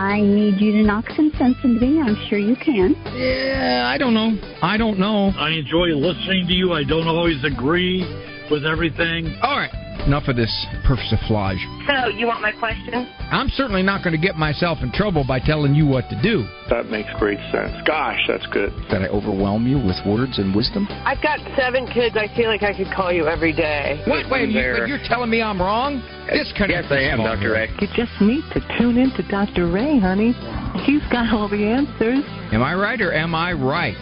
I need you to knock some sense into me. I'm sure you can. Yeah, I don't know. I enjoy listening to you. I don't always agree with everything. All right. Enough of this persiflage. So, you want my question? I'm certainly not going to get myself in trouble by telling you what to do. That makes great sense. Gosh, that's good. Did I overwhelm you with words and wisdom? I've got 7 kids. I feel like I could call you every day. Wait, you're telling me I'm wrong? Yes, I am, Dr. Ray. You just need to tune in to Dr. Ray, honey. He's got all the answers. Am I right or am I right?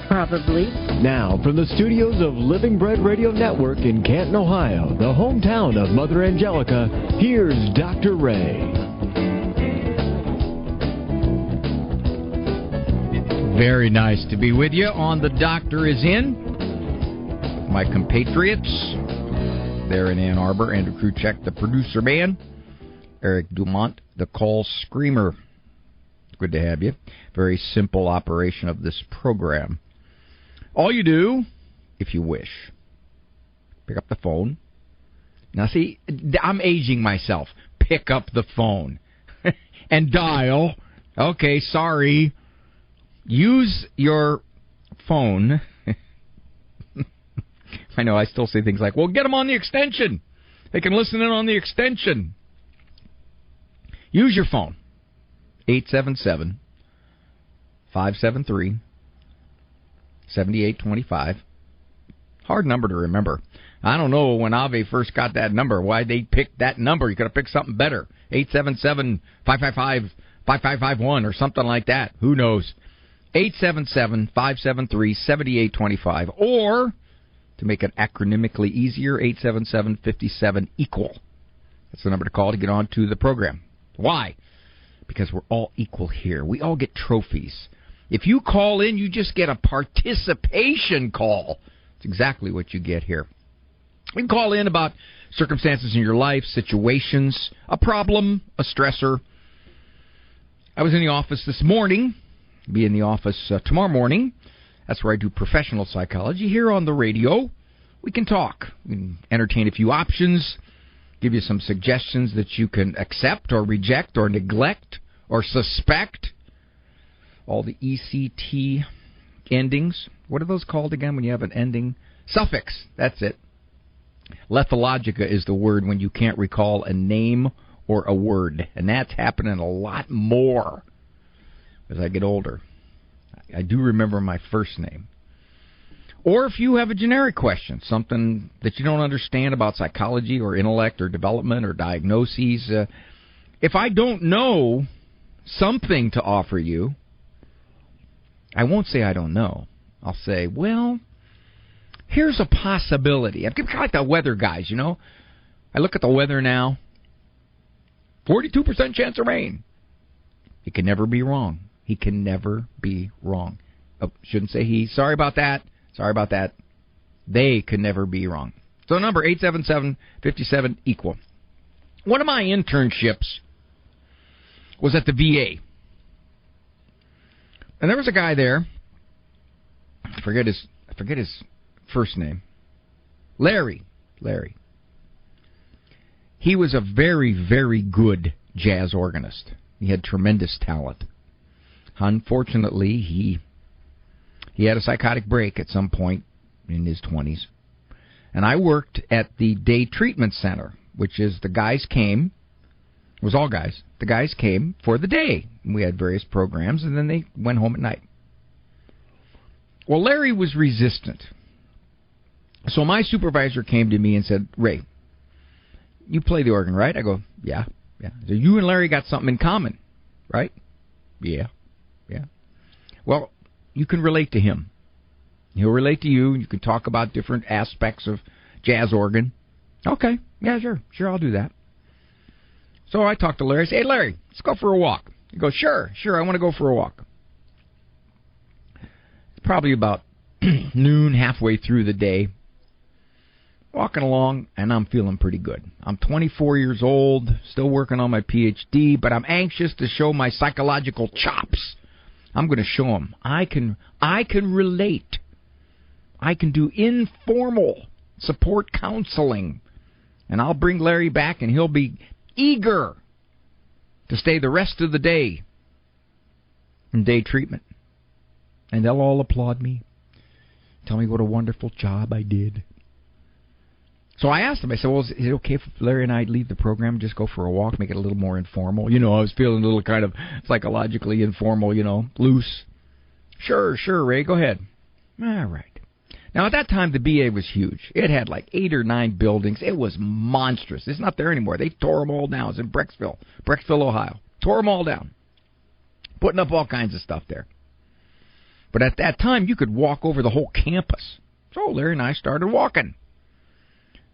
Probably. Now, from the studios of Living Bread Radio Network in Canton, Ohio, the hometown of Mother Angelica, here's Dr. Ray. Very nice to be with you on The Doctor Is In. My compatriots there in Ann Arbor, Andrew Kruchek, the producer man, Eric Dumont, the call screamer. Good to have you. Very simple operation of this program. All you do, if you wish, pick up the phone. Now, see, I'm aging myself. Pick up the phone and dial. Okay, sorry. Use your phone. I know, I still say things like, well, get them on the extension. They can listen in on the extension. Use your phone. 877-573-7825. Hard number to remember. I don't know when Ave first got that number, why they picked that number. You could have picked something better. 877-555-5551 or something like that. Who knows? 877-573-7825. Or, to make it acronymically easier, 877-57-EQUAL. That's the number to call to get on to the program. Why? Because we're all equal here. We all get trophies. If you call in, you just get a participation call. That's exactly what you get here. You can call in about circumstances in your life, situations, a problem, a stressor. I was in the office this morning. Be in the office tomorrow morning. That's where I do professional psychology. Here on the radio, we can talk. We can entertain a few options, give you some suggestions that you can accept or reject or neglect or suspect. All the ECT endings. What are those called again when you have an ending? Suffix. That's it. Lethologica is the word when you can't recall a name or a word. And that's happening a lot more as I get older. I do remember my first name. Or if you have a generic question, something that you don't understand about psychology or intellect or development or diagnoses, if I don't know something to offer you, I won't say I don't know. I'll say, well, here's a possibility. I'm kind of like the weather guys, you know. I look at the weather now. 42% chance of rain. He can never be wrong. He can never be wrong. Oh, shouldn't say he. Sorry about that. Sorry about that. They can never be wrong. So number 877-57-EQUAL. One of my internships was at the VA. And there was a guy there. I forget his first name. Larry. He was a very, very good jazz organist. He had tremendous talent. Unfortunately, he had a psychotic break at some point in his 20s. And I worked at the day treatment center, which is the guys came. It was all guys. The guys came for the day. We had various programs, and then they went home at night. Well, Larry was resistant. So my supervisor came to me and said, Ray, you play the organ, right? I go, yeah. So you and Larry got something in common, right? Yeah. Well, you can relate to him. He'll relate to you. You can talk about different aspects of jazz organ. Okay. Yeah, sure, I'll do that. So I talked to Larry. I say, hey, Larry, let's go for a walk. He goes, sure, I want to go for a walk. It's probably about noon, halfway through the day. Walking along, and I'm feeling pretty good. I'm 24 years old, still working on my PhD, but I'm anxious to show my psychological chops. I'm going to show him. I can relate. I can do informal support counseling. And I'll bring Larry back, and he'll be eager to stay the rest of the day in day treatment. And they'll all applaud me, tell me what a wonderful job I did. So I asked them, I said, well, is it okay if Larry and I leave the program and just go for a walk, make it a little more informal? You know, I was feeling a little kind of psychologically informal, you know, loose. Sure, Ray, go ahead. All right. Now, at that time, the BA was huge. It had like 8 or 9 buildings. It was monstrous. It's not there anymore. They tore them all down. It's in Brecksville, Ohio. Tore them all down. Putting up all kinds of stuff there. But at that time, you could walk over the whole campus. So Larry and I started walking.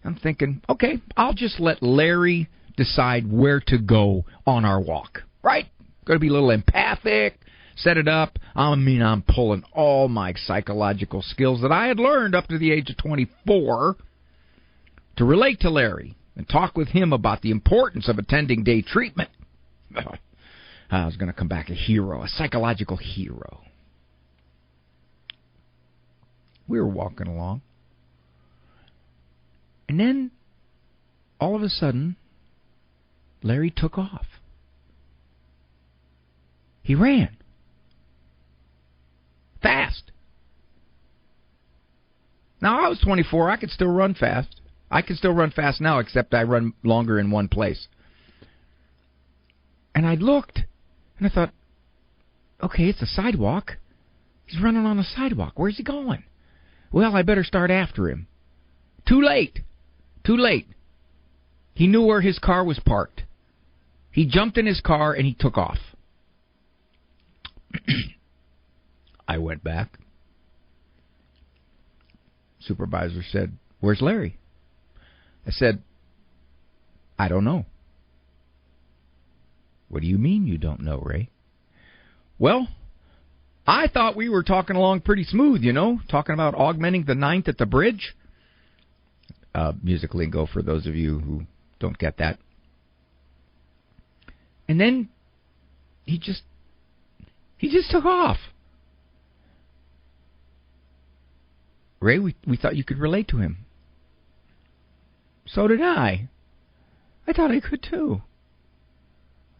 I'm thinking, okay, I'll just let Larry decide where to go on our walk. Right? Got to be a little empathic. Set it up. I'm pulling all my psychological skills that I had learned up to the age of 24 to relate to Larry and talk with him about the importance of attending day treatment. I was going to come back a hero, a psychological hero. We were walking along. And then, all of a sudden, Larry took off. He ran. Fast. Now, I was 24. I could still run fast. I can still run fast now, except I run longer in one place. And I looked, and I thought, okay, it's a sidewalk. He's running on a sidewalk. Where's he going? Well, I better start after him. Too late. He knew where his car was parked. He jumped in his car, and he took off. I went back. Supervisor said, "Where's Larry?" I said, "I don't know." "What do you mean you don't know, Ray?" "Well, I thought we were talking along pretty smooth, you know, talking about augmenting the ninth at the bridge." Music lingo for those of you who don't get that. And then he just took off. Ray, we thought you could relate to him. So did I. I thought I could too.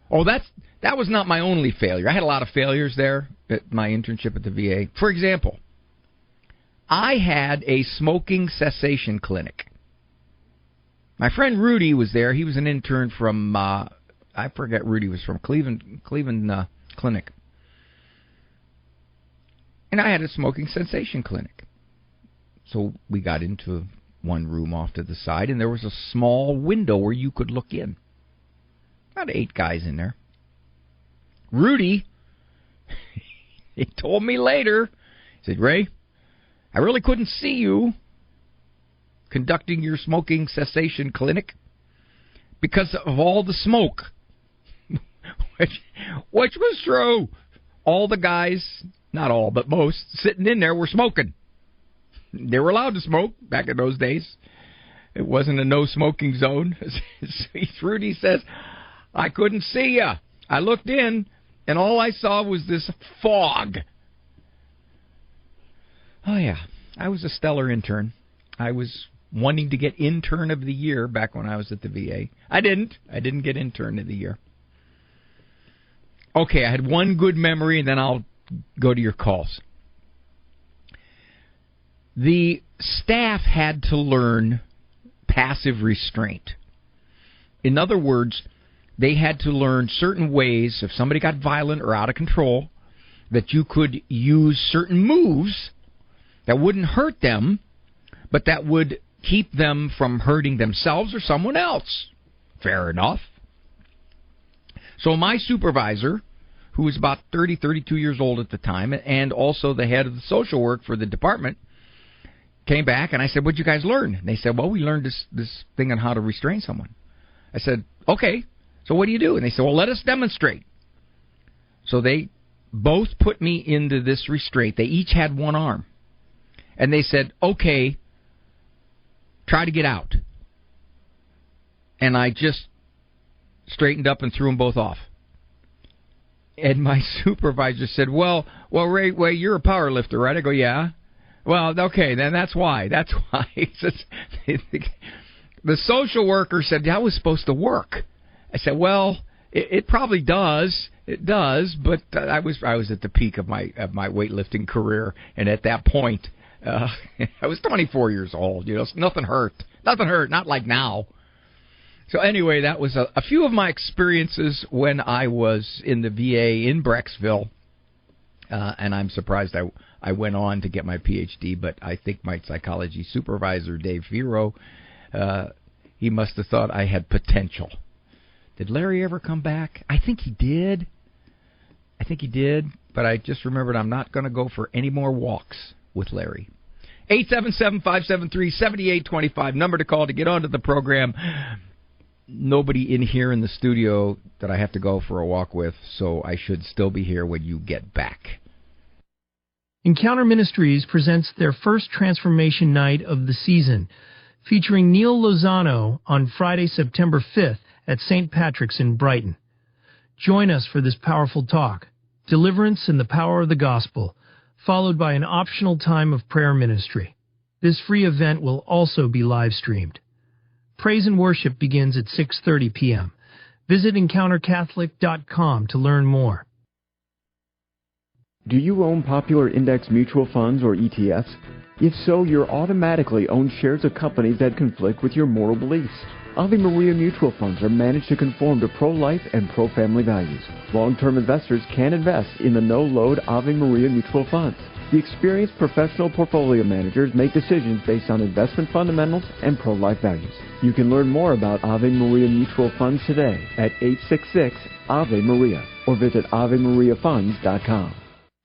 Oh, that was not my only failure. I had a lot of failures there at my internship at the VA. For example, I had a smoking cessation clinic. My friend Rudy was there. He was an intern from, I forget, Rudy was from Cleveland Clinic. And I had a smoking cessation clinic. So we got into one room off to the side, and there was a small window where you could look in. About 8 guys in there. Rudy, he told me later, he said, "Ray, I really couldn't see you conducting your smoking cessation clinic because of all the smoke." which was true. All the guys, not all, but most, sitting in there were smoking. They were allowed to smoke back in those days. It wasn't a no-smoking zone. Rudy says, "I couldn't see you. I looked in, and all I saw was this fog." Oh, yeah. I was a stellar intern. I was wanting to get intern of the year back when I was at the VA. I didn't get intern of the year. Okay, I had one good memory, and then I'll go to your calls. The staff had to learn passive restraint. In other words, they had to learn certain ways, if somebody got violent or out of control, that you could use certain moves that wouldn't hurt them, but that would keep them from hurting themselves or someone else. Fair enough. So my supervisor, who was about 32 years old at the time, and also the head of the social work for the department, came back, and I said, "What'd you guys learn?" And they said, "Well, we learned this thing on how to restrain someone." I said, "Okay, so what do you do?" And they said, "Well, let us demonstrate." So they both put me into this restraint. They each had one arm. And they said, "Okay, try to get out." And I just straightened up and threw them both off. And my supervisor said, well, Ray, you're a power lifter, right? I go, "Yeah." "Well, okay, then that's why. He says, the social worker said, "That was supposed to work." I said, "Well, It probably does. It does, but I was at the peak of my weightlifting career, and at that point, I was 24 years old. You know, nothing hurt. Nothing hurt. Not like now. So anyway, that was a few of my experiences when I was in the VA in Brecksville, and I'm surprised I went on to get my PhD. But I think my psychology supervisor, Dave Firo, he must have thought I had potential. Did Larry ever come back? I think he did. But I just remembered I'm not going to go for any more walks with Larry. 877-573-7825, number to call to get onto the program. Nobody in here in the studio that I have to go for a walk with, so I should still be here when you get back. Encounter Ministries presents their first transformation night of the season, featuring Neil Lozano on Friday, September 5th at St. Patrick's in Brighton. Join us for this powerful talk, Deliverance and the Power of the Gospel, followed by an optional time of prayer ministry. This free event will also be live-streamed. Praise and worship begins at 6:30 p.m. Visit EncounterCatholic.com to learn more. Do you own popular index mutual funds or ETFs? If so, you're automatically own shares of companies that conflict with your moral beliefs. Ave Maria mutual funds are managed to conform to pro-life and pro-family values. Long-term investors can invest in the no-load Ave Maria mutual funds. The experienced professional portfolio managers make decisions based on investment fundamentals and pro-life values. You can learn more about Ave Maria mutual funds today at 866-AVE-MARIA or visit AveMariaFunds.com.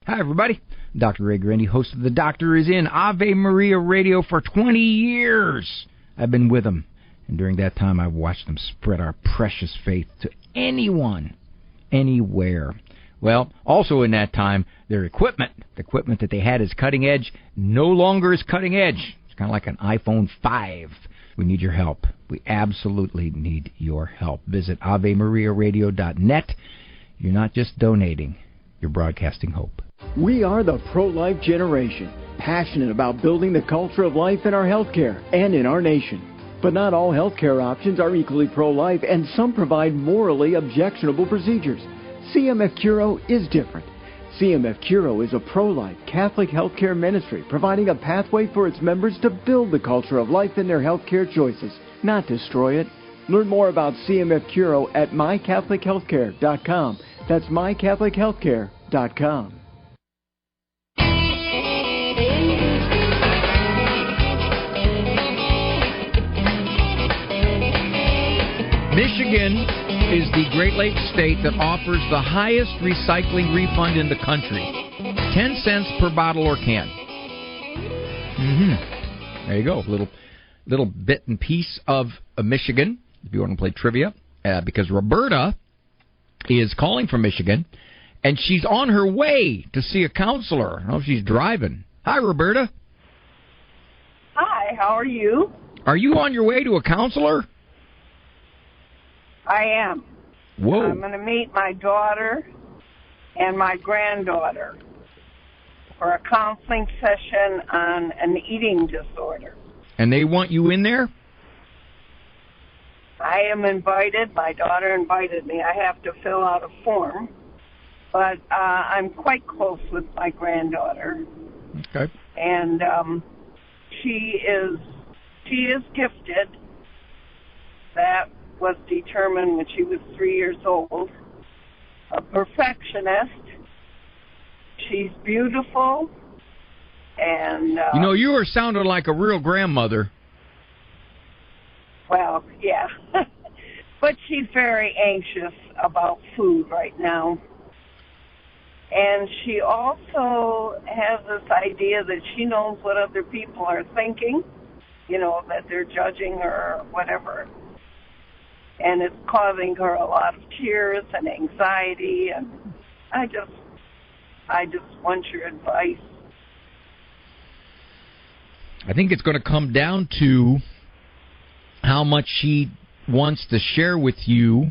Hi, everybody. Dr. Ray Guarendi, host of The Doctor Is In, Ave Maria Radio for 20 years. I've been with them, and during that time I've watched them spread our precious faith to anyone, anywhere. Well, also in that time, their equipment, the equipment that they had is cutting edge, no longer is cutting edge. It's kind of like an iPhone 5. We need your help. We absolutely need your help. Visit AveMariaRadio.net. You're not just donating, you're broadcasting hope. We are the pro-life generation, passionate about building the culture of life in our healthcare and in our nation. But not all healthcare options are equally pro-life, and some provide morally objectionable procedures. CMF Curo is different. CMF Curo is a pro-life Catholic healthcare ministry providing a pathway for its members to build the culture of life in their healthcare choices, not destroy it. Learn more about CMF Curo at mycatholichealthcare.com. That's mycatholichealthcare.com. Michigan is the Great Lakes state that offers the highest recycling refund in the country. 10 cents per bottle or can. There you go. Little bit and piece of Michigan, if you want to play trivia, because Roberta is calling from Michigan, and she's on her way to see a counselor. I don't know if she's driving. Hi, Roberta. Hi, how are you? Are you on your way to a counselor? I am. Whoa. I'm going to meet my daughter and my granddaughter for a counseling session on an eating disorder. And they want you in there? I am invited. My daughter invited me. I have to fill out a form. But I'm quite close with my granddaughter. Okay. And she is gifted. That was determined when she was 3 years old. A perfectionist. She's beautiful. And you are sounding like a real grandmother. Well, yeah. But she's very anxious about food right now. And she also has this idea that she knows what other people are thinking, that they're judging her or whatever. And it's causing her a lot of tears and anxiety, and I just want your advice. I think it's going to come down to how much she wants to share with you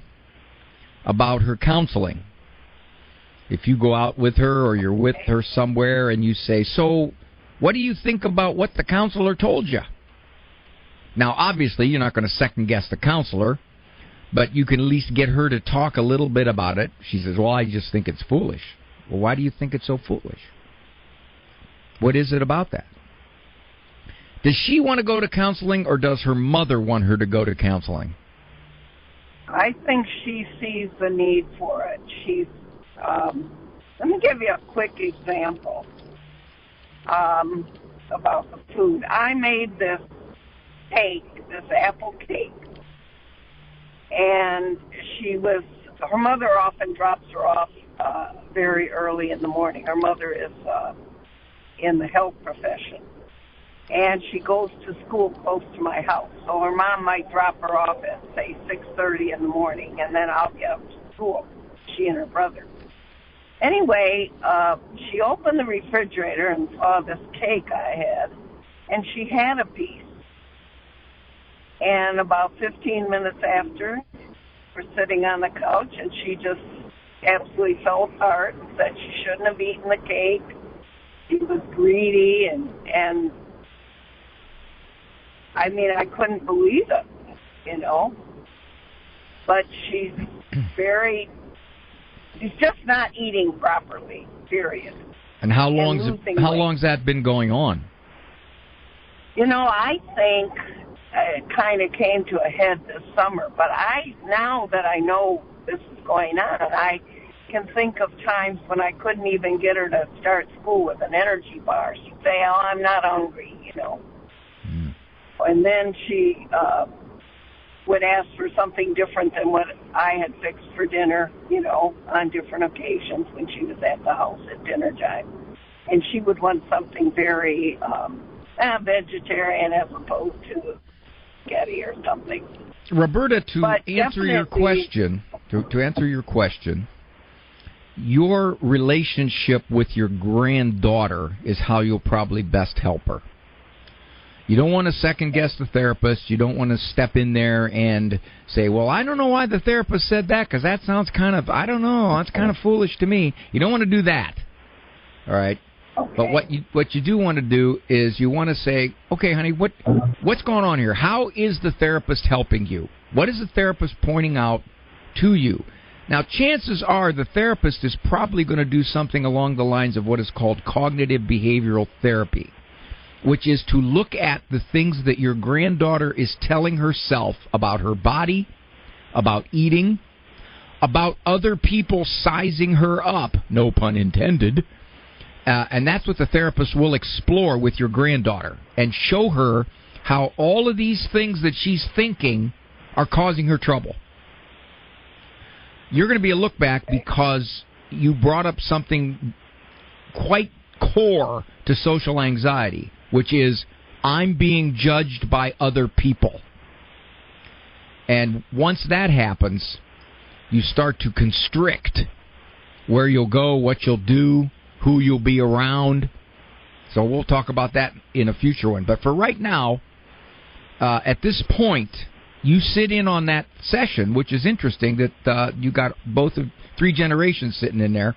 about her counseling. If you go out with her or you're with her somewhere and you say, so what do you think about what the counselor told you? Now, obviously, you're not going to second-guess the counselor, But you can at least get her to talk a little bit about it. She says, well, I just think it's foolish. Well, why do you think it's so foolish? What is it about that? Does she want to go to counseling, or does her mother want her to go to counseling? I think she sees the need for it. Let me give you a quick example about the food. I made this cake, this apple cake, and her mother often drops her off very early in the morning. Her mother is in the health profession, and she goes to school close to my house. So her mom might drop her off at, say, 6:30 in the morning, and then I'll get up to school, she and her brother. Anyway, she opened the refrigerator and saw this cake I had, and she had a piece. And about 15 minutes after, we're sitting on the couch, and she just absolutely fell apart and said she shouldn't have eaten the cake. She was greedy, and I mean, I couldn't believe it, you know. But she's just not eating properly, period. And how long's that been going on? You know, I think it kind of came to a head this summer. But now that I know this is going on, I can think of times when I couldn't even get her to start school with an energy bar. She'd say, oh, I'm not hungry, you know. Mm. And then she would ask for something different than what I had fixed for dinner, you know, on different occasions when she was at the house at dinner time. And she would want something very vegetarian as opposed to spaghetti or something. Roberta, to answer your question, your relationship with your granddaughter is how you'll probably best help her. You don't want to second-guess the therapist. You don't want to step in there and say, well, I don't know why the therapist said that, because that sounds kind of, I don't know, that's kind of foolish to me. You don't want to do that, all right? Okay. But what you do want to do is you want to say, okay, honey, what's going on here? How is the therapist helping you? What is the therapist pointing out to you? Now, chances are the therapist is probably going to do something along the lines of what is called cognitive behavioral therapy, which is to look at the things that your granddaughter is telling herself about her body, about eating, about other people sizing her up, no pun intended, and that's what the therapist will explore with your granddaughter and show her how all of these things that she's thinking are causing her trouble. You're going to be a look back because you brought up something quite core to social anxiety, which is, I'm being judged by other people. And once that happens, you start to constrict where you'll go, what you'll do, who you'll be around. So we'll talk about that in a future one. But for right now, at this point, you sit in on that session, which is interesting that you got both of 3 generations sitting in there,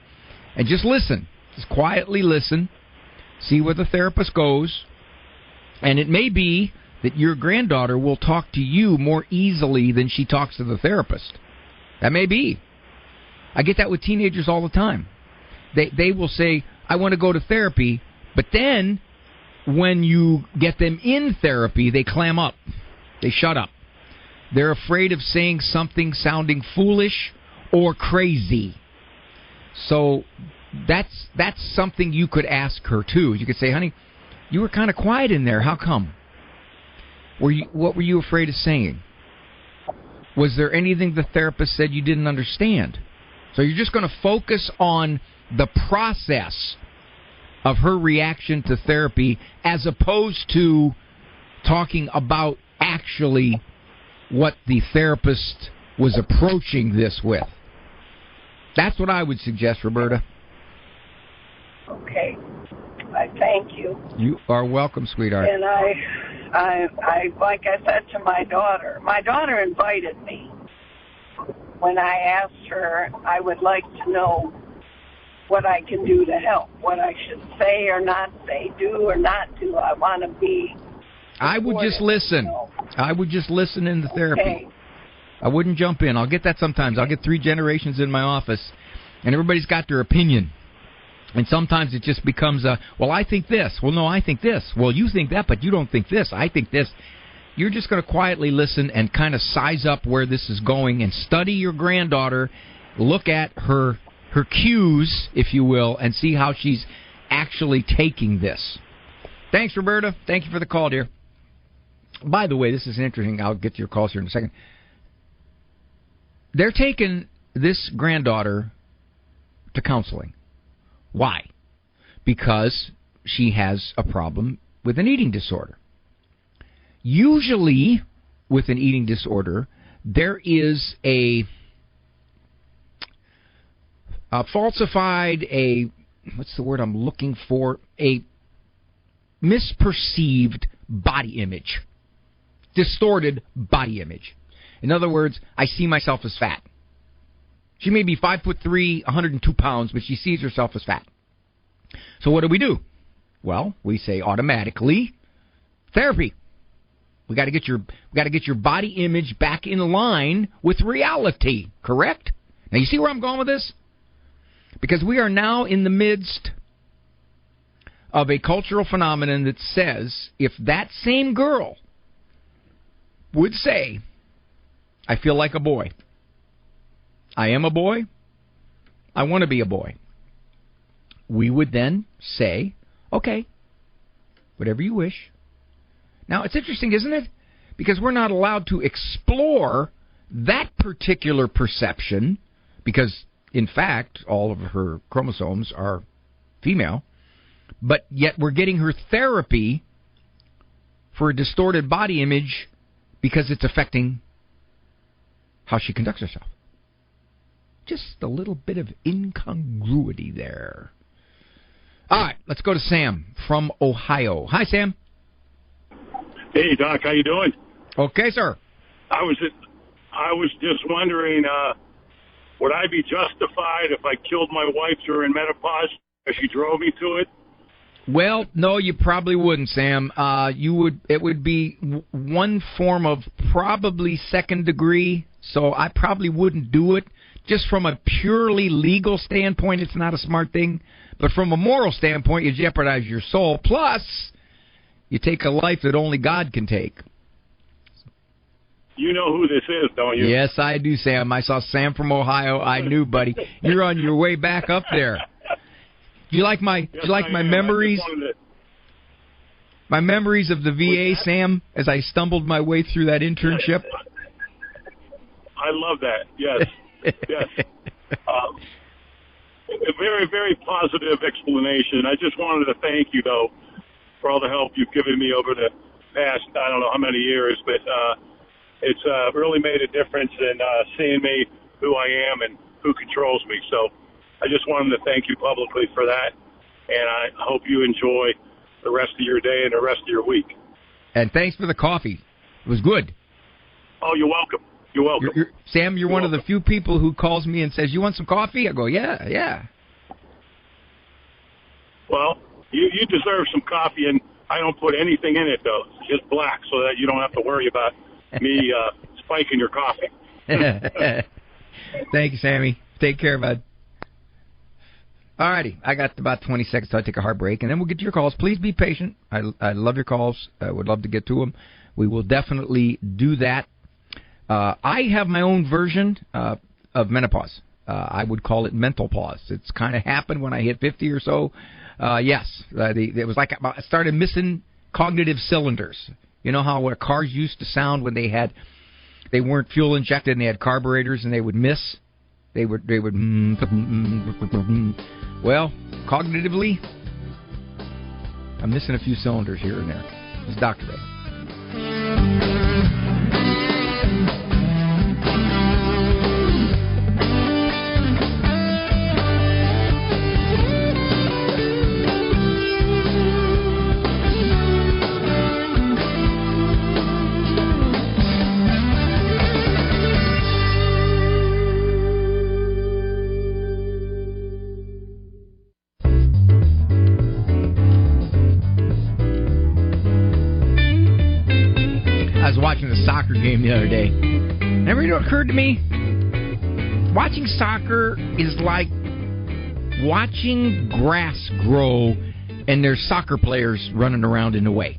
and just listen. Just quietly listen. See where the therapist goes. And it may be that your granddaughter will talk to you more easily than she talks to the therapist. That may be. I get that with teenagers all the time. They will say, I want to go to therapy, but then when you get them in therapy, they clam up. They shut up. They're afraid of saying something sounding foolish or crazy. So that's something you could ask her, too. You could say, honey, you were kind of quiet in there. How come? What were you afraid of saying? Was there anything the therapist said you didn't understand? So you're just going to focus on the process of her reaction to therapy as opposed to talking about actually what the therapist was approaching this with. That's what I would suggest, Roberta. Okay. I thank you. You are welcome, sweetheart. And I like I said to my daughter invited me. When I asked her, I would like to know what I can do to help, what I should say or not say, do or not do. I want to be. I would just listen. I would just listen in the therapy. Okay. I wouldn't jump in. I'll get that sometimes. I'll get 3 generations in my office, and everybody's got their opinion. And sometimes it just becomes well, I think this. Well, no, I think this. Well, you think that, but you don't think this. I think this. You're just going to quietly listen and kind of size up where this is going and study your granddaughter, look at her cues, if you will, and see how she's actually taking this. Thanks, Roberta. Thank you for the call, dear. By the way, this is interesting. I'll get to your calls here in a second. They're taking this granddaughter to counseling. Why? Because she has a problem with an eating disorder. Usually, with an eating disorder, there is a falsified, what's the word I'm looking for? A misperceived body image. Distorted body image. In other words, I see myself as fat. She may be 5'3", 102 pounds, but she sees herself as fat. So what do? Well, we say automatically, therapy. We got to get your body image back in line with reality. Correct? Now you see where I'm going with this? Because we are now in the midst of a cultural phenomenon that says if that same girl would say, I feel like a boy. I am a boy. I want to be a boy. We would then say, okay, whatever you wish. Now, it's interesting, isn't it? Because we're not allowed to explore that particular perception because, in fact, all of her chromosomes are female, but yet we're getting her therapy for a distorted body image because it's affecting how she conducts herself. Just a little bit of incongruity there. All right, let's go to Sam from Ohio. Hi, Sam. Hey, Doc, how you doing? Okay, sir. I was just wondering, would I be justified if I killed my wife during menopause if she drove me to it? Well, no, you probably wouldn't, Sam. It would be one form of probably second degree, so I probably wouldn't do it. Just from a purely legal standpoint, it's not a smart thing. But from a moral standpoint, you jeopardize your soul. Plus, you take a life that only God can take. You know who this is, don't you? Yes, I do, Sam. I saw Sam from Ohio. I knew, buddy. You're on your way back up there. Do you like my memories? My memories of the VA, Sam, as I stumbled my way through that internship? I love that, yes. Yes. A very, very positive explanation. I just wanted to thank you, though, for all the help you've given me over the past, I don't know how many years, but it's really made a difference in seeing me, who I am, and who controls me. So I just wanted to thank you publicly for that, and I hope you enjoy the rest of your day and the rest of your week. And thanks for the coffee. It was good. Oh, you're welcome. You're welcome. Sam, you're one of the few people who calls me and says, you want some coffee? I go, yeah. Well, you deserve some coffee, and I don't put anything in it, though. It's just black so that you don't have to worry about me spiking your coffee. Thank you, Sammy. Take care, bud. All righty. I got about 20 seconds till I take a hard break, and then we'll get to your calls. Please be patient. I love your calls. I would love to get to them. We will definitely do that. I have my own version of menopause. I would call it mental pause. It's kind of happened when I hit 50 or so. Yes, it was like I started missing cognitive cylinders. You know how cars used to sound when they weren't fuel injected and they had carburetors and they would miss? They would. Well, cognitively, I'm missing a few cylinders here and there. It's Dr. Ray. Watching the soccer game the other day, and Never occurred to me. Watching soccer is like watching grass grow and there's soccer players running around in the way.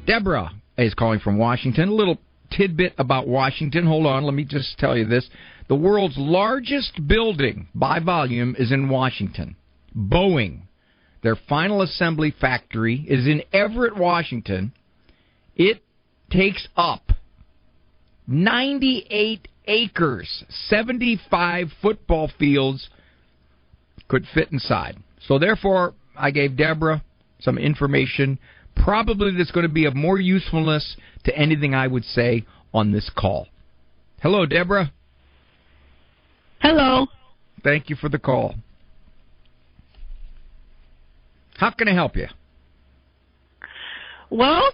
Deborah is calling from Washington. A little tidbit about Washington. Hold on, let me just tell you this. The world's largest building by volume is in Washington. Boeing, their final assembly factory, is in Everett, Washington. It takes up 98 acres, 75 football fields could fit inside. So therefore, I gave Deborah some information, probably that's going to be of more usefulness to anything I would say on this call. Hello, Deborah. Hello. Thank you for the call. How can I help you? Well,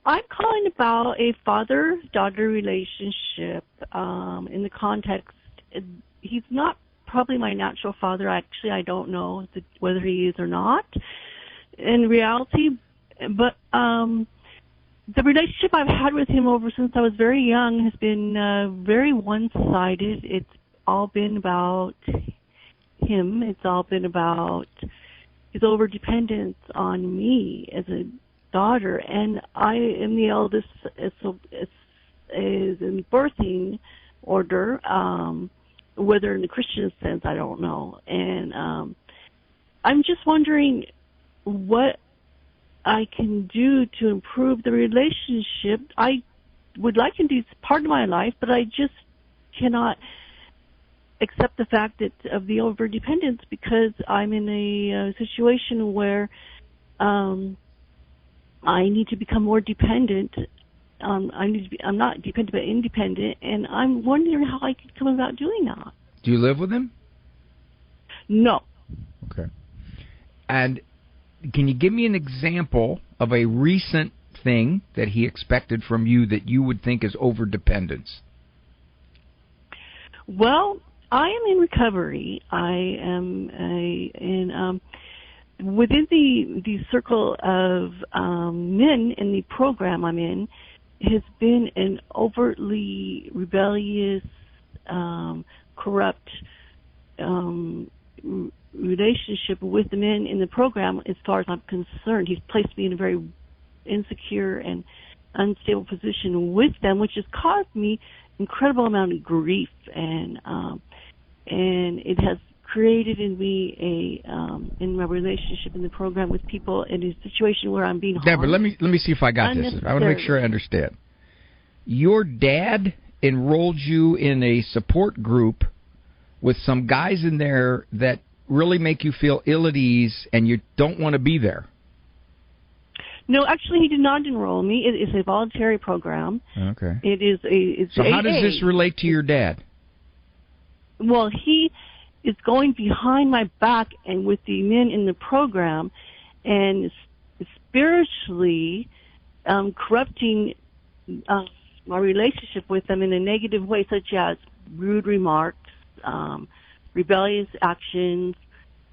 I'm calling about a father-daughter relationship in the context. He's not probably my natural father. Actually, I don't know whether he is or not in reality. But the relationship I've had with him over since I was very young has been very one-sided. It's all been about him. It's all been about his overdependence on me as a daughter, and I am the eldest, so is in birthing order, whether in the Christian sense, I don't know. And I'm just wondering what I can do to improve the relationship. I would like him to be part of my life, but I just cannot accept the fact that of the overdependence, because I'm in a situation where I need to become more dependent. I'm not dependent, but independent, and I'm wondering how I could come about doing that. Do you live with him? No. Okay. And can you give me an example of a recent thing that he expected from you that you would think is overdependence? Well, I am in recovery. I am within the circle of men in the program I'm in has been an overtly rebellious, corrupt relationship with the men in the program. As far as I'm concerned, he's placed me in a very insecure and unstable position with them, which has caused me incredible amount of grief, and it has created in me in my relationship in the program with people in a situation where I'm being harmed. Deborah, let me see if I got this. I want to make sure I understand. Your dad enrolled you in a support group with some guys in there that really make you feel ill at ease, and you don't want to be there. No, actually, he did not enroll me. It is a voluntary program. Okay. It's so AA. How does this relate to your dad? Well, he is going behind my back and with the men in the program and spiritually corrupting my relationship with them in a negative way, such as rude remarks, rebellious actions,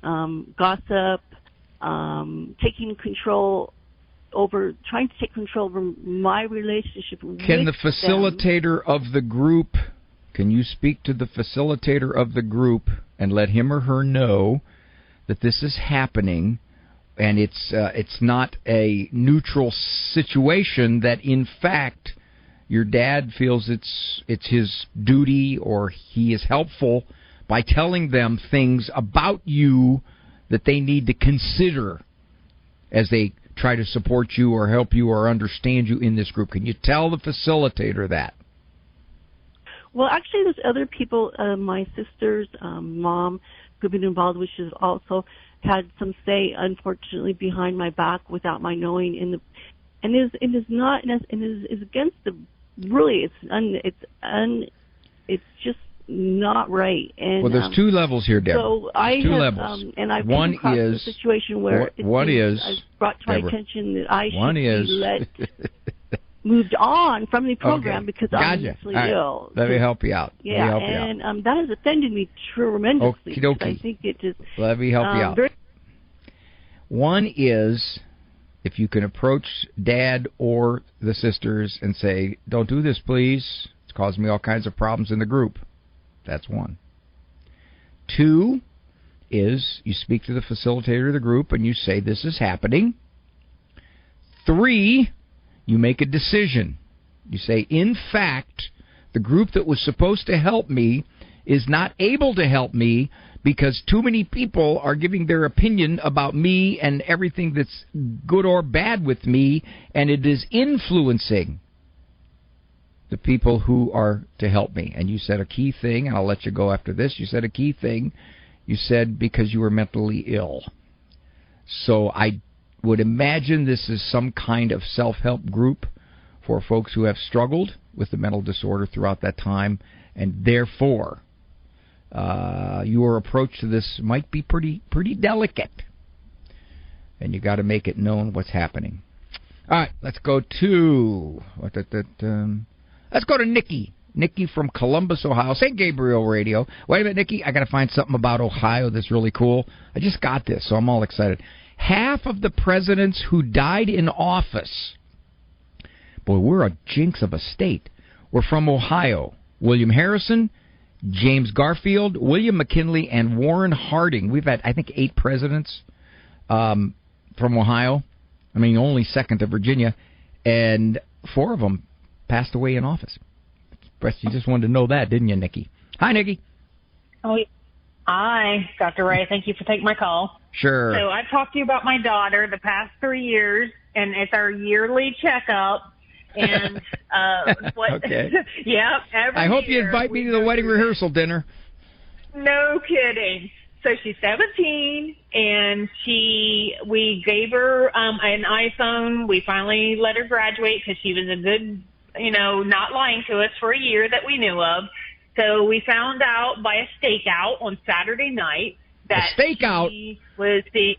gossip, trying to take control over my relationship with them. Can the facilitator of the group, can you speak to the facilitator of the group and let him or her know that this is happening, and it's not a neutral situation, that in fact your dad feels it's his duty, or he is helpful by telling them things about you that they need to consider as they try to support you or help you or understand you in this group? Can you tell the facilitator that? Well, actually, there's other people, my sister's mom, who've been involved, which has also had some say, unfortunately, behind my back without my knowing. It is against the, really, it's just not right. And, well, there's two levels here, Deborah. So I've one come across is a situation where it's brought to my Deborah, attention that I should be let moved on from the program, okay, because gotcha. I'm mentally ill. Let me help you out. Yeah, that has offended me tremendously. Okey-dokey. I think it is. Let me help you out. One is if you can approach Dad or the sisters and say, don't do this, please. It's causing me all kinds of problems in the group. That's one. 2 is you speak to the facilitator of the group and you say this is happening. 3, you make a decision. You say, in fact, the group that was supposed to help me is not able to help me because too many people are giving their opinion about me and everything that's good or bad with me, and it is influencing the people who are to help me. And you said a key thing, and I'll let you go after this. You said a key thing. You said because you were mentally ill. So I would imagine this is some kind of self-help group for folks who have struggled with the mental disorder throughout that time, and therefore your approach to this might be pretty delicate, and you got to make it known what's happening. All right, let's go to Nikki. Nikki from Columbus, Ohio. St. Gabriel Radio. Wait a minute, Nikki. I got to find something about Ohio that's really cool. I just got this, so I'm all excited. Half of the presidents who died in office, boy, we're a jinx of a state, were from Ohio. William Harrison, James Garfield, William McKinley, and Warren Harding. We've had, I think, 8 presidents from Ohio. I mean, only second to Virginia. And 4 of them passed away in office. You just wanted to know that, didn't you, Nikki? Hi, Nikki. Oh, hi, Dr. Ray. Thank you for taking my call. Sure. So I've talked to you about my daughter the past 3 years, and it's our yearly checkup. And okay. Yeah. I hope you invite me to the wedding rehearsal dinner. No kidding. So she's 17, and we gave her an iPhone. We finally let her graduate because she was a good, not lying to us for a year that we knew of. So we found out by a stakeout on Saturday night that she was we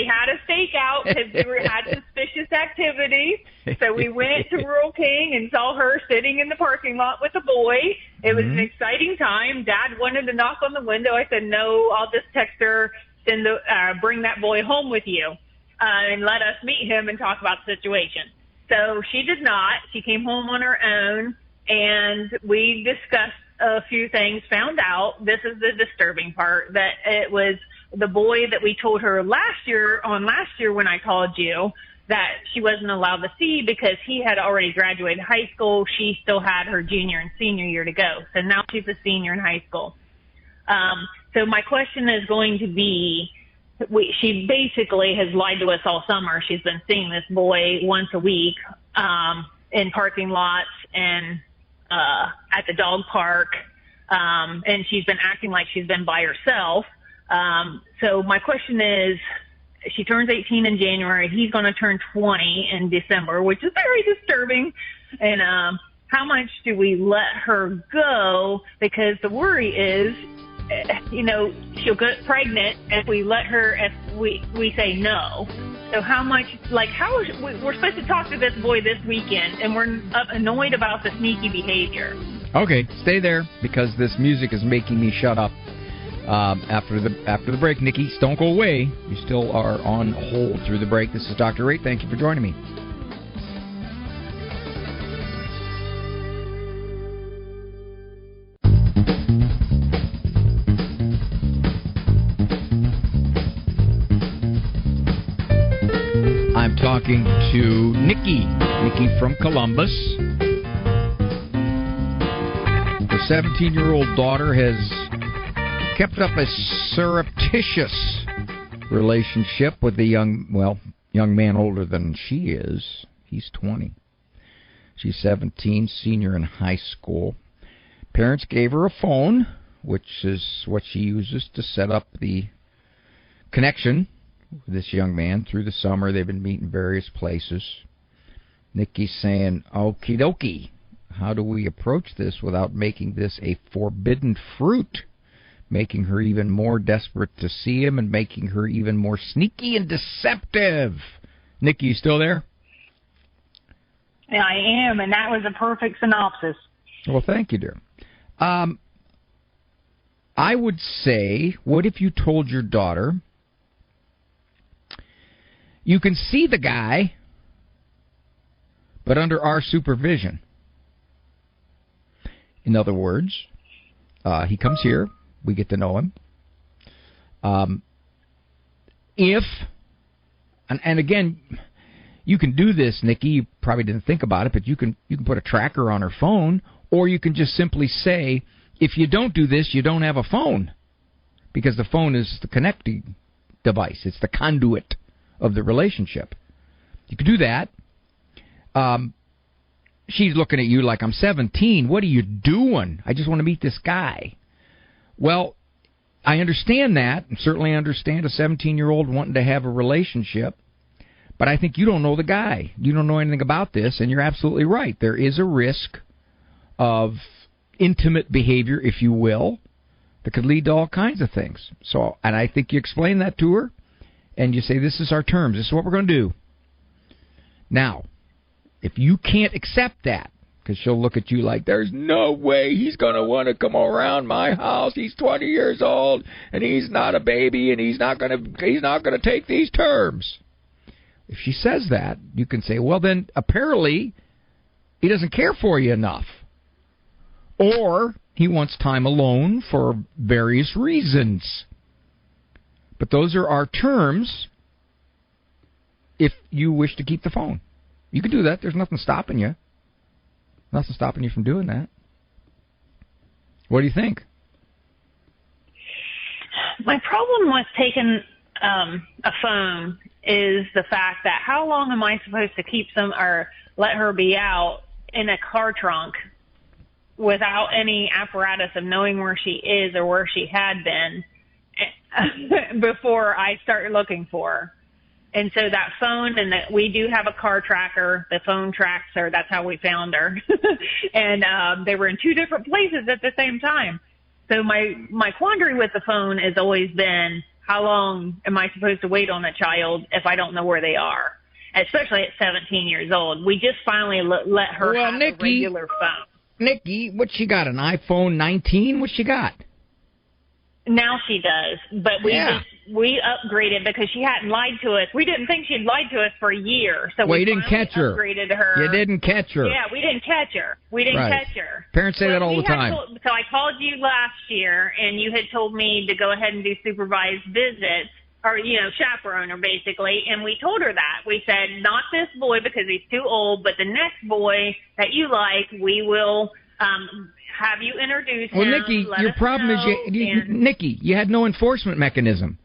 had a stakeout because we had suspicious activity. So we went to Rural King and saw her sitting in the parking lot with a boy. It was an exciting time. Dad wanted to knock on the window. I said, no, I'll just text her, bring that boy home with you and let us meet him and talk about the situation. So she did not. She came home on her own, and we discussed a few things, found out, this is the disturbing part, that it was the boy that we told her last year when I called you that she wasn't allowed to see because he had already graduated high school. She still had her junior and senior year to go. So now she's a senior in high school. So my question is going to be, she basically has lied to us all summer. She's been seeing this boy once a week in parking lots and at the dog park, and she's been acting like she's been by herself. So my question is, she turns 18 in January. He's going to turn 20 in December, which is very disturbing. And how much do we let her go? Because the worry is, she'll get pregnant if we let her, if we say no. So how much, we're supposed to talk to this boy this weekend, and we're annoyed about the sneaky behavior. Okay, stay there, because this music is making me shut up. After the break, Nikki, don't go away. You still are on hold through the break. This is Dr. Ray. Thank you for joining me. I'm talking to Nikki from Columbus. Her 17-year-old daughter has kept up a surreptitious relationship with a young man older than she is. He's 20. She's 17, senior in high school. Parents gave her a phone, which is what she uses to set up the connection with this young man. Through the summer, they've been meeting various places. Nikki's saying, okie dokie, how do we approach this without making this a forbidden fruit? Making her even more desperate to see him and making her even more sneaky and deceptive. Nikki, you still there? Yeah, I am, and that was a perfect synopsis. Well, thank you, dear. I would say, what if you told your daughter, You can see the guy, but under our supervision. In other words, he comes here, we get to know him. And again, you can do this, Nikki, you probably didn't think about it, but you can put a tracker on her phone, or you can just simply say, if you don't do this, you don't have a phone. Because the phone is the connecting device. It's the conduit of the relationship. You can do that. She's looking at you like, I'm 17. What are you doing? I just want to meet this guy. Well, I understand that, and certainly understand a 17-year-old wanting to have a relationship, but I think you don't know the guy. You don't know anything about this, and you're absolutely right. There is a risk of intimate behavior, if you will, that could lead to all kinds of things. So, and I think you explain that to her, and you say, this is our terms. This is what we're going to do. Now, if you can't accept that, because she'll look at you like, there's no way he's going to want to come around my house. He's 20 years old, and he's not a baby, and he's not going to take these terms. If she says that, you can say, well, then apparently he doesn't care for you enough. Or he wants time alone for various reasons. But those are our terms if you wish to keep the phone. You can do that. There's nothing stopping you. Nothing stopping you from doing that. What do you think? My problem with taking a phone is the fact that how long am I supposed to keep some or let her be out in a car trunk without any apparatus of knowing where she is or where she had been before I start looking for her? And so that phone, and that we do have a car tracker, the phone tracks her. That's how we found her. And they were in two different places at the same time. So my quandary with the phone has always been, how long am I supposed to wait on a child if I don't know where they are? Especially at 17 years old. We just finally let her have a regular phone. Nikki, what she got, an iPhone 19? What she got? Now she does, but we upgraded because she hadn't lied to us. We didn't think she'd lied to us for a year, so we didn't catch her. Upgraded her. You didn't catch her. Yeah, we didn't catch her. Catch her. Parents say that all the time. So I called you last year, and you had told me to go ahead and do supervised visits, or chaperone her basically. And we told her that. We said, not this boy because he's too old, but the next boy that you like, we will have you introduce him. Well, Nikki, your problem is Nikki, you had no enforcement mechanism.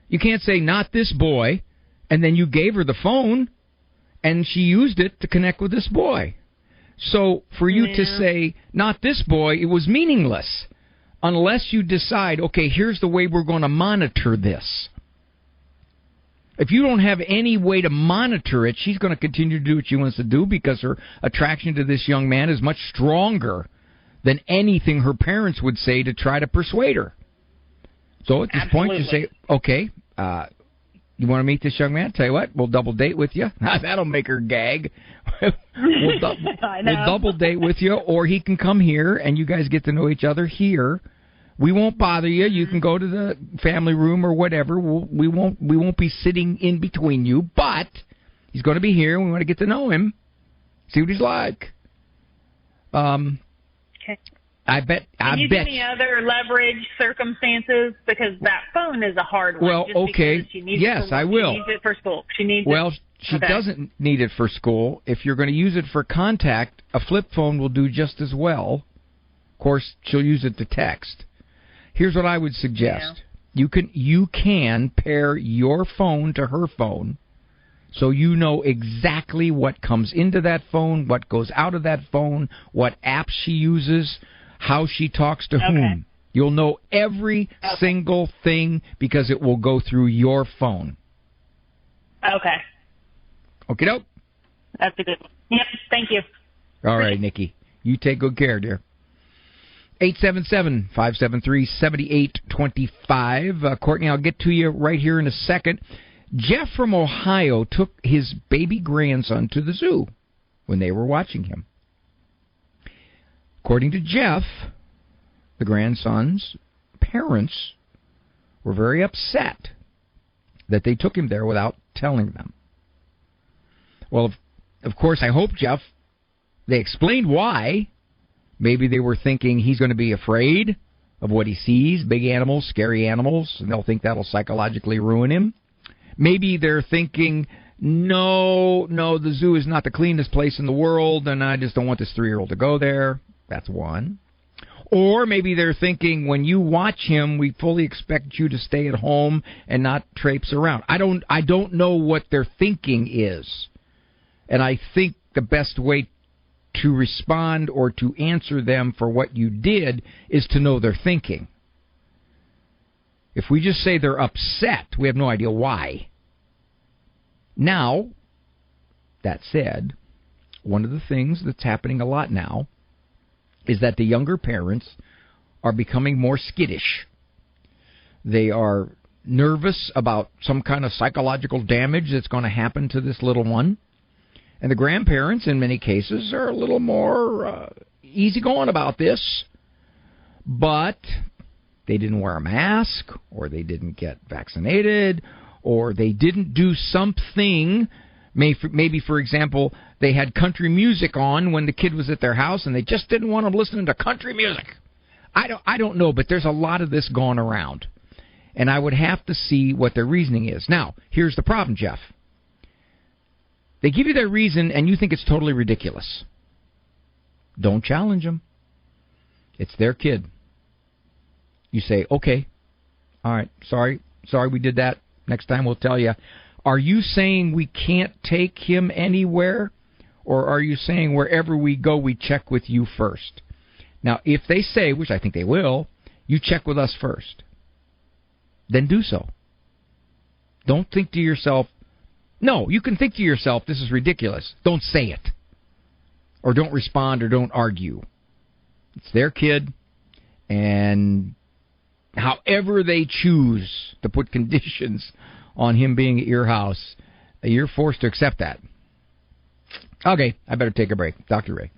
You can't say, not this boy, and then you gave her the phone, and she used it to connect with this boy. So for you to say, not this boy, it was meaningless unless you decide, okay, here's the way we're going to monitor this. If you don't have any way to monitor it, she's going to continue to do what she wants to do because her attraction to this young man is much stronger than anything her parents would say to try to persuade her. So at this point, you say, okay, you want to meet this young man? Tell you what, we'll double date with you. That'll make her gag. We'll double date with you, or he can come here and you guys get to know each other here. We won't bother you. You can go to the family room or whatever. We won't be sitting in between you, but he's going to be here. We want to get to know him, see what he's like. Okay. Can you give me other leverage circumstances? Because that phone is a hard one. Well, okay. Yes, I will. She needs it for school. She doesn't need it for school. If you're going to use it for contact, a flip phone will do just as well. Of course, she'll use it to text. Here's what I would suggest. Yeah. You can pair your phone to her phone so you know exactly what comes into that phone, what goes out of that phone, what apps she uses, how she talks to whom. You'll know every single thing because it will go through your phone. Okay. Okie doke. That's a good one. Yep, thank you. All right, Nikki. You take good care, dear. 877-573-7825. Courtney, I'll get to you right here in a second. Jeff from Ohio took his baby grandson to the zoo when they were watching him. According to Jeff, the grandson's parents were very upset that they took him there without telling them. Well, of course, I hope, Jeff, they explained why. Maybe they were thinking he's going to be afraid of what he sees, big animals, scary animals, and they'll think that'll psychologically ruin him. Maybe they're thinking, no, the zoo is not the cleanest place in the world, and I just don't want this 3-year-old to go there. That's one. Or maybe they're thinking, when you watch him, we fully expect you to stay at home and not traipse around. I don't know what their thinking is. And I think the best way to respond or to answer them for what you did is to know their thinking. If we just say they're upset, we have no idea why. Now, that said, one of the things that's happening a lot now is that the younger parents are becoming more skittish. They are nervous about some kind of psychological damage that's going to happen to this little one. And the grandparents, in many cases, are a little more easygoing about this. But they didn't wear a mask, or they didn't get vaccinated, or they didn't do something. Maybe, for example, they had country music on when the kid was at their house, and they just didn't want them listening to country music. I don't know, but there's a lot of this going around. And I would have to see what their reasoning is. Now, here's the problem, Jeff. They give you their reason, and you think it's totally ridiculous. Don't challenge them. It's their kid. You say, okay, all right, sorry we did that. Next time we'll tell you. Are you saying we can't take him anywhere? Or are you saying wherever we go, we check with you first? Now, if they say, which I think they will, you check with us first, then do so. Don't think to yourself, no, you can think to yourself, this is ridiculous. Don't say it. Or don't respond or don't argue. It's their kid, and however they choose to put conditions on him being at your house, you're forced to accept that. Okay, I better take a break. Dr. Ray.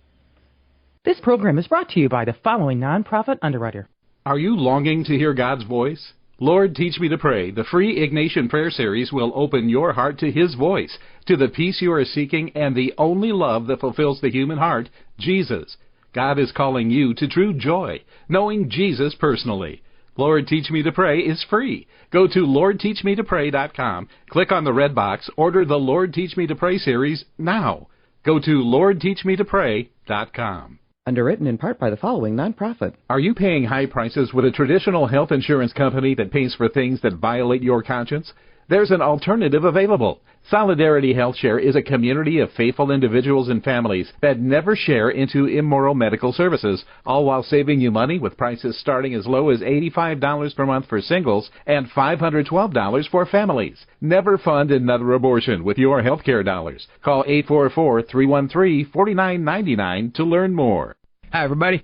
This program is brought to you by the following nonprofit underwriter. Are you longing to hear God's voice? Lord, Teach Me to Pray, the free Ignatian Prayer Series will open your heart to His voice, to the peace you are seeking, and the only love that fulfills the human heart, Jesus. God is calling you to true joy, knowing Jesus personally. Lord, Teach Me to Pray is free. Go to LordTeachMeToPray.com, click on the red box, order the Lord Teach Me to Pray series now. Go to LordTeachMeToPray.com. Underwritten in part by the following nonprofit. Are you paying high prices with a traditional health insurance company that pays for things that violate your conscience? There's an alternative available. Solidarity HealthShare is a community of faithful individuals and families that never share into immoral medical services, all while saving you money with prices starting as low as $85 per month for singles and $512 for families. Never fund another abortion with your healthcare dollars. Call 844-313-4999 to learn more. Hi, everybody.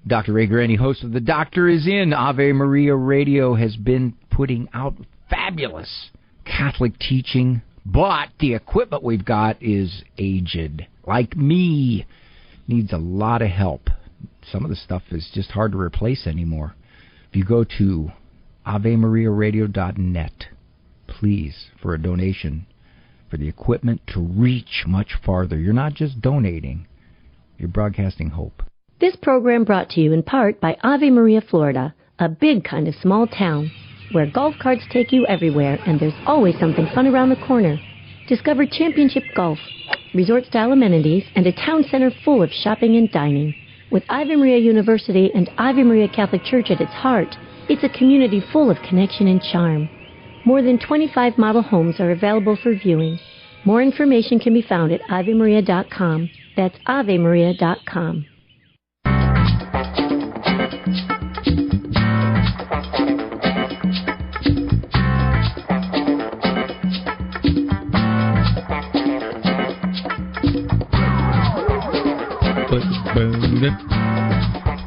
Dr. Ray Guarendi, host of The Doctor Is In. Ave Maria Radio has been putting out fabulous Catholic teaching, but the equipment we've got is aged. Like me, needs a lot of help. Some of the stuff is just hard to replace anymore. If you go to AveMariaRadio.net, please, for a donation for the equipment to reach much farther. You're not just donating, you're broadcasting hope. This program brought to you in part by Ave Maria, Florida, a big kind of small town where golf carts take you everywhere and there's always something fun around the corner. Discover championship golf, resort-style amenities, and a town center full of shopping and dining. With Ave Maria University and Ave Maria Catholic Church at its heart, it's a community full of connection and charm. More than 25 model homes are available for viewing. More information can be found at AveMaria.com. That's AveMaria.com.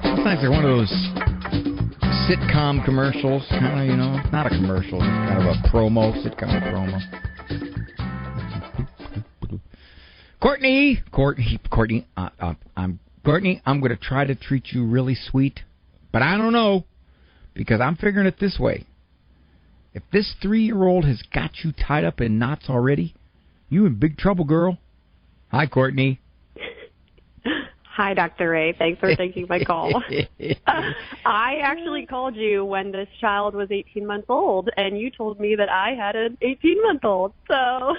Sometimes they're one of those sitcom commercials, kind of, not a commercial, it's kind of a promo, sitcom promo. Courtney, I'm going to try to treat you really sweet, but I don't know, because I'm figuring it this way. If this 3-year-old has got you tied up in knots already, you in big trouble, girl. Hi, Courtney. Hi, Dr. Ray. Thanks for taking my call. I actually called you when this child was 18 months old, and you told me that I had an 18-month-old. So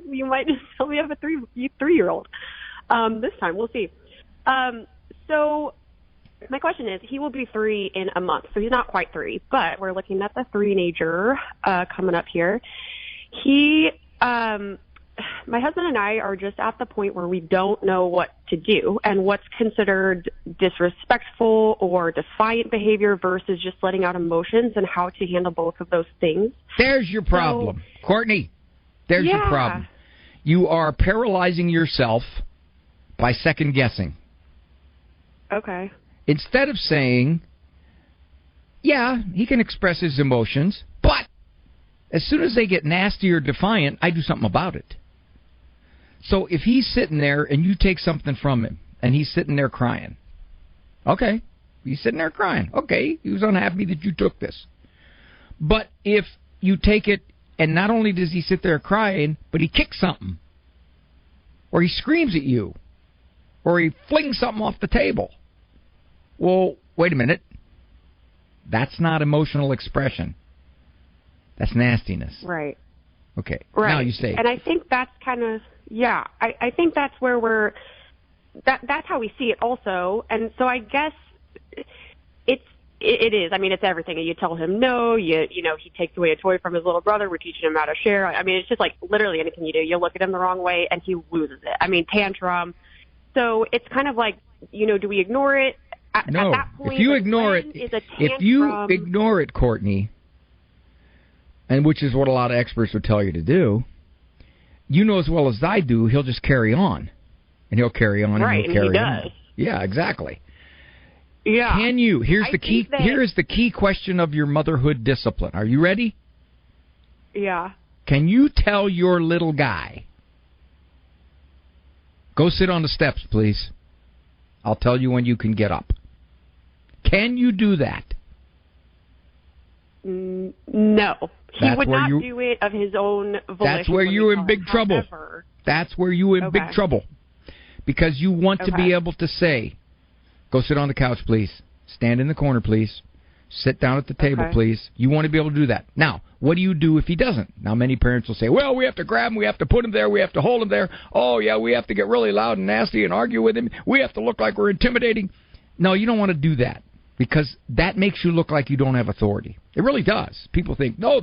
you might just tell me I have a 3-year-old. This time, we'll see. So my question is, he will be 3 in a month, so he's not quite 3, but we're looking at the 3-nager coming up here. My husband and I are just at the point where we don't know what to do and what's considered disrespectful or defiant behavior versus just letting out emotions, and how to handle both of those things. There's your problem, Courtney. There's your problem. You are paralyzing yourself by second-guessing. Okay. Instead of saying, yeah, he can express his emotions, but as soon as they get nasty or defiant, I do something about it. So if he's sitting there and you take something from him and he's sitting there crying, okay, he's sitting there crying. Okay, he was unhappy that you took this. But if you take it and not only does he sit there crying, but he kicks something, or he screams at you, or he flings something off the table, well, wait a minute. That's not emotional expression. That's nastiness. Right. Okay. Right. Now you say. And I think that's kind of, I think that's where that's how we see it also. And so I guess it is. I mean, it's everything. You tell him no, you know, he takes away a toy from his little brother. We're teaching him how to share. I mean, it's just like literally anything you do. You look at him the wrong way and he loses it. I mean, tantrum. So it's kind of like, you know, do we ignore it? No. At that point, if you ignore it, Courtney, and which is what a lot of experts would tell you to do, you know as well as I do, he'll just carry on. And he'll carry on, right, and he'll carry and he does. on. Yeah, exactly. Yeah. Can you? Here's the key. Here is the key question of your motherhood discipline. Are you ready? Yeah. Can you tell your little guy, go sit on the steps, please? I'll tell you when you can get up. Can you do that? No. He would not do it of his own volition. That's where you're in big trouble. That's where you're in big trouble. Because you want to be able to say, go sit on the couch, please. Stand in the corner, please. Sit down at the table, please. You want to be able to do that. Now, what do you do if he doesn't? Now, many parents will say, well, we have to grab him, we have to put him there, we have to hold him there. Oh, yeah, we have to get really loud and nasty and argue with him. We have to look like we're intimidating. No, you don't want to do that, because that makes you look like you don't have authority. It really does. People think, no,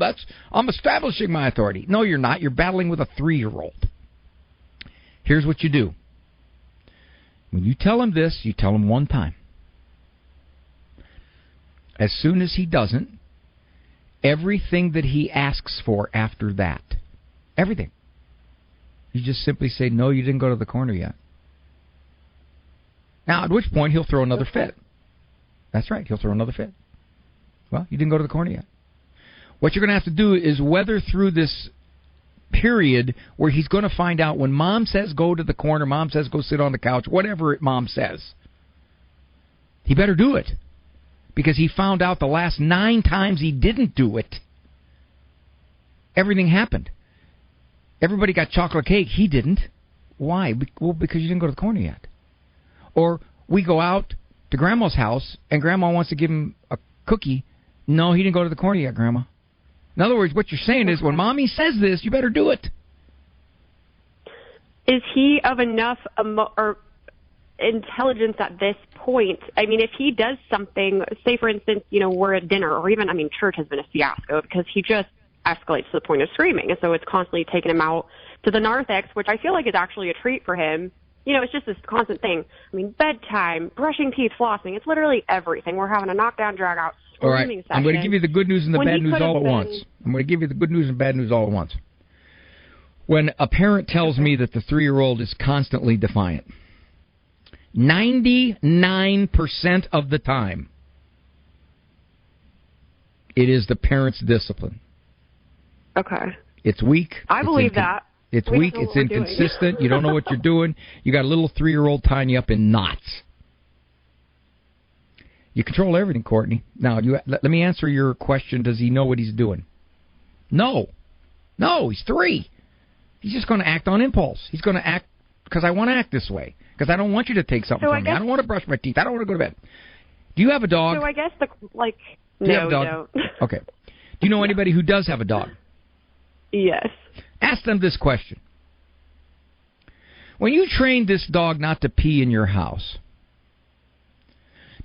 I'm establishing my authority. No, you're not. You're battling with a 3-year-old. Here's what you do. When you tell him this, you tell him one time. As soon as he doesn't, everything that he asks for after that, everything, you just simply say, no, you didn't go to the corner yet. Now, at which point, he'll throw another fit. That's right, he'll throw another fit. Well, you didn't go to the corner yet. What you're going to have to do is weather through this period where he's going to find out when mom says go to the corner, mom says go sit on the couch, whatever mom says. He better do it. Because he found out the last 9 times he didn't do it, everything happened. Everybody got chocolate cake. He didn't. Why? Well, because you didn't go to the corner yet. Or we go out to Grandma's house, and Grandma wants to give him a cookie. No, he didn't go to the corner yet, Grandma. In other words, what you're saying is, when Mommy says this, you better do it. Is he of enough intelligence at this point? I mean, if he does something, say for instance, you know, we're at dinner, or even, I mean, church has been a fiasco because he just escalates to the point of screaming, and so it's constantly taking him out to the narthex, which I feel like is actually a treat for him. You know, it's just this constant thing. I mean, bedtime, brushing teeth, flossing, it's literally everything. We're having a knockdown, drag out, screaming session. I'm going to give you the good news and the bad news all at once. I'm going to give you the good news and bad news all at once. When a parent tells me that the 3-year-old is constantly defiant, 99% of the time, it is the parent's discipline. Okay. It's weak. I believe that. It's weak. It's inconsistent. You don't know what you're doing. You got a little 3-year-old tying you up in knots. You control everything, Courtney. Now, let me answer your question. Does he know what he's doing? No, he's 3. He's just going to act on impulse. He's going to act because I want to act this way. Because I don't want you to take something from me. I don't want to brush my teeth. I don't want to go to bed. Do you have a dog? So I guess No, don't. Okay. Do you know anybody who does have a dog? Yes. Ask them this question. When you trained this dog not to pee in your house,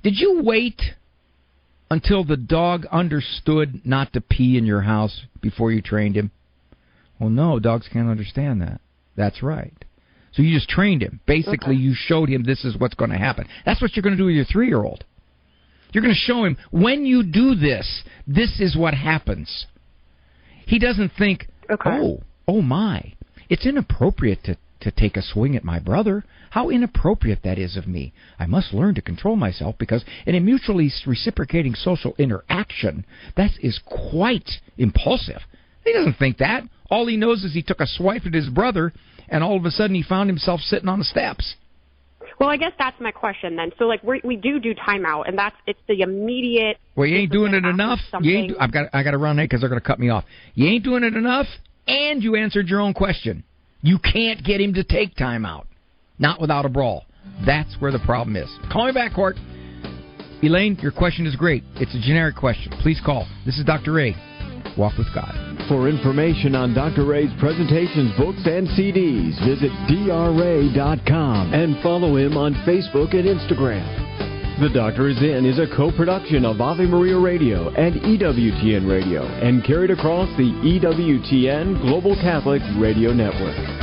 did you wait until the dog understood not to pee in your house before you trained him? Well, no, dogs can't understand that. That's right. So you just trained him. Basically, you showed him this is what's going to happen. That's what you're going to do with your 3-year-old. You're going to show him, when you do this, this is what happens. He doesn't think, oh my, it's inappropriate to take a swing at my brother. How inappropriate that is of me. I must learn to control myself, because in a mutually reciprocating social interaction, that is quite impulsive. He doesn't think that. All he knows is he took a swipe at his brother, and all of a sudden he found himself sitting on the steps. Well, I guess that's my question then. So, we do timeout, and it's the immediate. Well, you ain't doing it enough. I got to run there because they're going to cut me off. You ain't doing it enough, and you answered your own question. You can't get him to take timeout, not without a brawl. That's where the problem is. Call me back, Court. Elaine, your question is great. It's a generic question. Please call. This is Dr. Ray. Walk with God. For information on Dr. Ray's presentations, books, and CDs, visit drray.com and follow him on Facebook and Instagram. The Doctor Is In is a co-production of Ave Maria Radio and EWTN Radio and carried across the EWTN Global Catholic Radio Network.